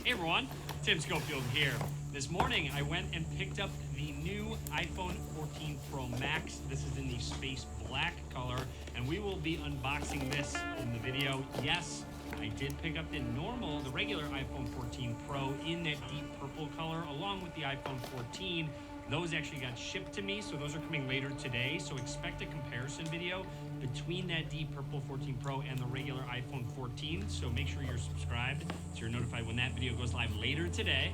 Hey everyone, Tim Schofield here. This morning I went and picked up the new iPhone 14 Pro Max. This is in the space black color, and we will be unboxing this in the video. Yes, I did pick up the regular iPhone 14 Pro in that deep purple color, along with the iPhone 14. Those actually got shipped to me, so those are coming later today. So expect a comparison video between that deep purple 14 Pro and the regular iPhone 14. So make sure you're subscribed so you're notified when that video goes live later today.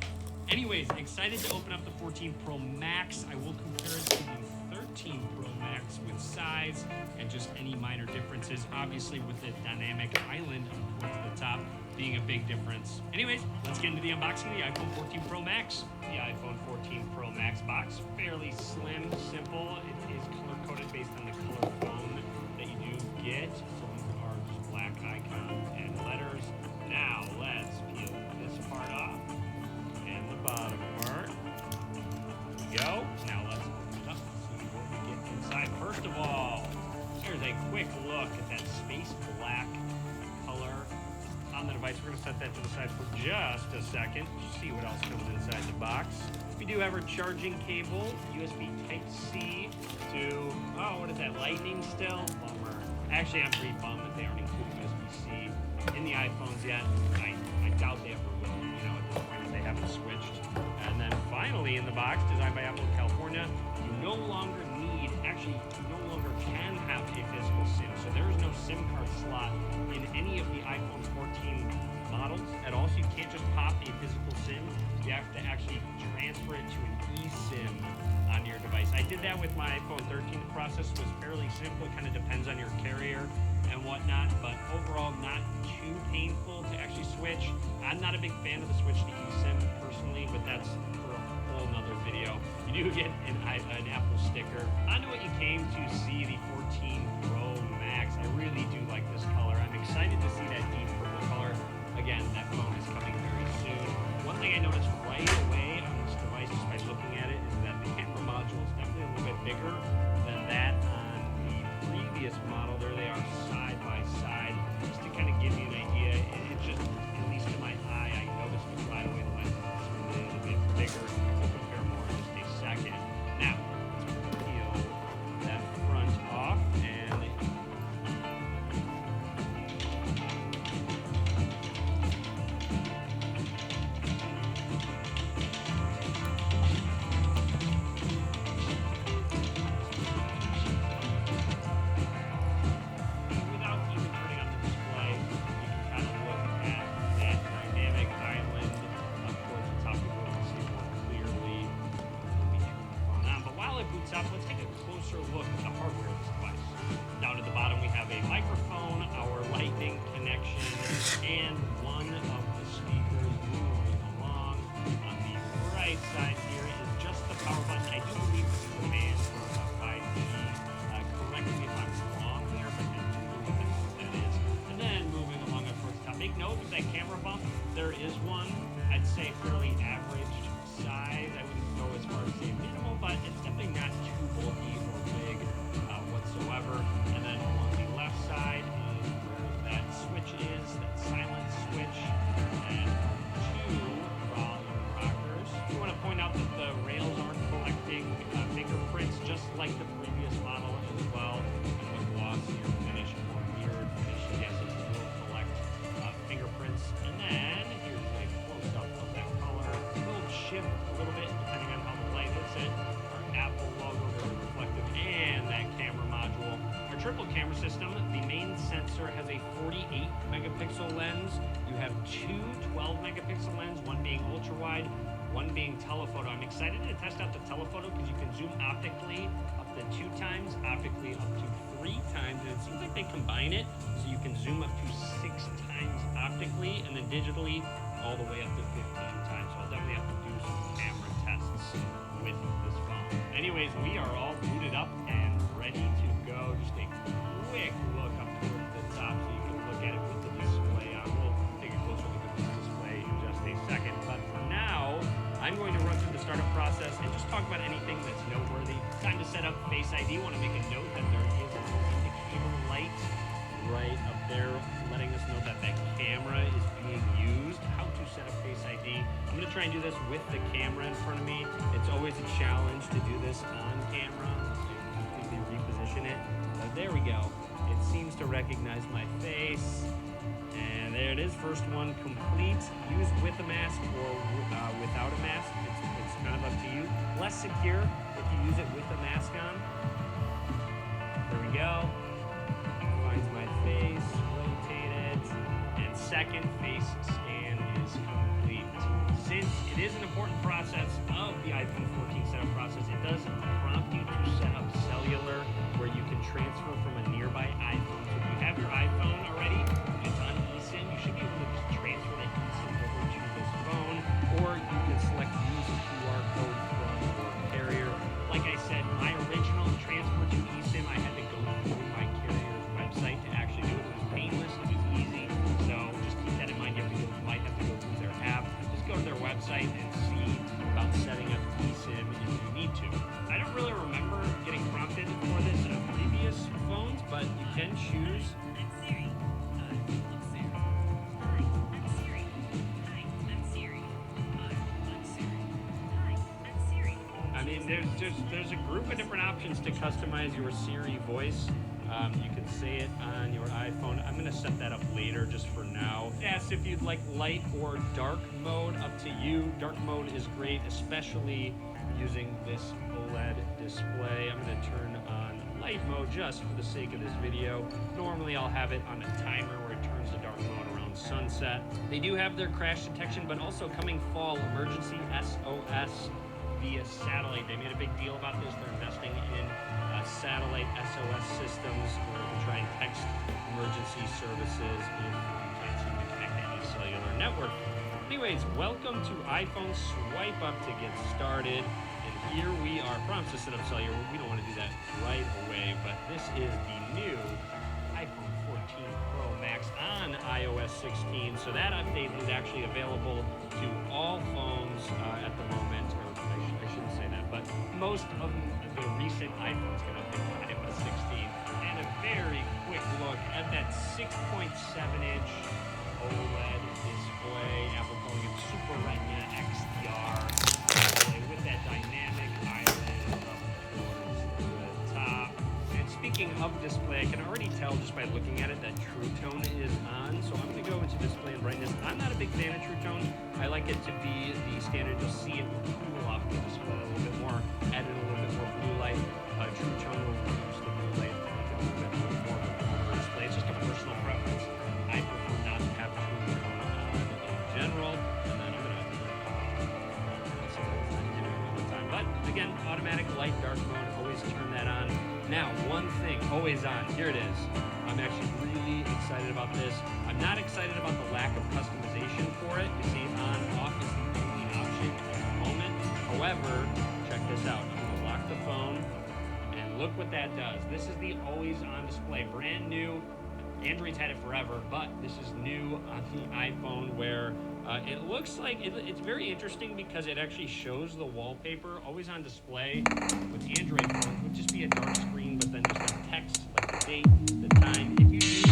Anyways, excited to open up the 14 Pro Max. I will compare it to the 13 Pro Max with size and just any minor differences. Obviously, with the dynamic island up towards the top being a big difference. Anyways, let's get into the unboxing of the iPhone 14 Pro Max. The iPhone 14 Pro Max box, fairly slim, simple. It is color-coded based on the color phone that you do get. So these are just black icons and letters. Now, let's peel this part off and the bottom part. There we go. Now let's open it up and see what we get inside. First of all, here's a quick look at that space black color on the device. We're going to set that to the side for just a second. See what else comes inside the box. We do have our charging cable, USB Type-C to, what is that, Lightning still? Bummer. Actually, I'm pretty bummed that they aren't including USB-C in the iPhones yet. I doubt they ever will, at this point if they haven't switched. And then finally in the box, designed by Apple in California, you no longer can have a physical SIM. So there is no SIM card slot in any of the iPhone 14 models at all. So you can't just pop a physical SIM. You have to actually transfer it to an eSIM on your device. I did that with my iPhone 13. The process was fairly simple. It kind of depends on your carrier and whatnot, but overall not too painful to actually switch. I'm not a big fan of the switch to eSIM personally, but that's for a whole nother video. You do get an Apple sticker. Onto what you came to see, the 14 Pro Max. I really do like this color. I'm excited to see that deep purple color. Again, that phone is coming very soon. One thing I noticed right away on this device, just by looking at it, is that the camera module is definitely a little bit bigger than that on the previous model. There they are side by side. Just to kind of give you an idea, it just, at least to my eye, I noticed it right away. The lens is a little bit bigger. We'll compare more in just a second. Now, let's peel that front off and up, let's take a closer look at the hardware of this device. Down at the bottom we have a microphone, our Lightning connection, and one of the speakers moving along. On the right side here is just the power button. I do believe this is a command for 5G. Correct me if I'm wrong there, but I do believe that's what that is. And then moving along towards the top. Make note of that camera bump. There is one, I'd say fairly average size. I wouldn't go as far as say minimal, but it's definitely not too bulky or big whatsoever. And then along the left side is where that switch is, that silent switch, and two volume rockers. I want to point out that the rails aren't collecting fingerprints, just like the previous model as well. And with glossier finish, more mirrored finish, yes, it will collect fingerprints. And then here's a close-up of that color. It will shift a little bit depending on how the light hits it. Our Apple logo, very reflective, and that camera module. Our triple camera system, the main sensor has a 48 megapixel lens. You have two 12 megapixel lenses, one being ultra wide, one being telephoto. I'm excited to test out the telephoto because you can zoom optically up to 2 times, optically up to 3 times, and it seems like they combine it so you can zoom up to 6 times optically, and then digitally all the way up to 15 times. So I'll definitely have to do some camera tests with this phone. Anyways, we are all booted up and ready to go. Just a quick look up towards the top so you can look at it with the display on. We'll take a closer look at this display in just a second. But for now, I'm going to run through the startup process and just talk about anything that's noteworthy. Time to set up Face ID. I want to make a note that there is an indicator light right up there letting us know that that camera is being used. How to set up Face ID. try and do this with the camera in front of me. It's always a challenge to do this on camera. So completely reposition it. But there we go. It seems to recognize my face. And there it is, first one complete. Use with a mask or without a mask. It's kind of up to you. Less secure if you use it with a mask on. There we go. Finds my face, rotate it, and second face scan is complete. Since it is an important process of the iPhone 14 setup process, it does prompt you to set up cellular where you can transfer from a nearby iPhone. So if you have your iPhone already, it's on eSIM, you should be able to just transfer that eSIM over to this phone, or you can select use a QR code from your carrier. Like I said, my original transfer to eSIM, I had to go through my carrier's website to actually do it. It was painless, it was easy, so just keep that in mind. You might have to go through their app. Just go to their website and see about setting up eSIM if you need to. I don't really remember getting prompted for this in previous phones, but you can choose. I'm Siri. I'm Siri. Hi, I'm Siri. Hi, I'm Siri. Hi, I'm Siri. Hi, I'm Siri. I mean, there's a group of different options to customize your Siri voice. You can say it on your iPhone. I'm going to set that up later just for now. Ask if you'd like light or dark mode, up to you. Dark mode is great, especially using this OLED display. I'm going to turn on light mode just for the sake of this video. Normally I'll have it on a timer where it turns to dark mode around sunset. They do have their crash detection, but also coming fall, emergency SOS via satellite. They made a big deal about this. They're investing in satellite SOS systems where you can try and text emergency services if you can't seem to connect any cellular network. Anyways, welcome to iPhone Swipe Up to get started. And here we are. Prompts to set up cellular. We don't want to do that right away, but this is the new iPhone 14 Pro Max on iOS 16. So that update is actually available to all phones at the moment, or I shouldn't say that, but most of the recent iPhones can update to iOS 16. And a very quick look at that 6.7-inch OLED display. Apple calling it Super Retina XDR display with that dynamic island up towards the top. And speaking of display, I can already tell just by looking at it that True Tone is on. So I'm going to go into display and brightness. I'm not a big fan of True Tone. I like it to be the standard. You'll see it will cool off the display a little bit more, add in a little bit more blue light. True Tone will reduce the blue light and make it a little bit more of a display. It's just a personal preference. I prefer not to have True Tone on in general. And then I'm going to do it all the time. But again, automatic light, dark mode, always turn that on. Now, one thing, always on. Here it is. I'm actually really excited about this. I'm not excited about the lack of customization for it. You see, on, off is the only option at the moment. However, check this out. I'm going to lock the phone, and look what that does. This is the always on display, brand new. Android's had it forever, but this is new on the iPhone where it looks like it's very interesting because it actually shows the wallpaper always on display. With Android phones would just be a dark screen, but then just like text, like the date, the time. If you do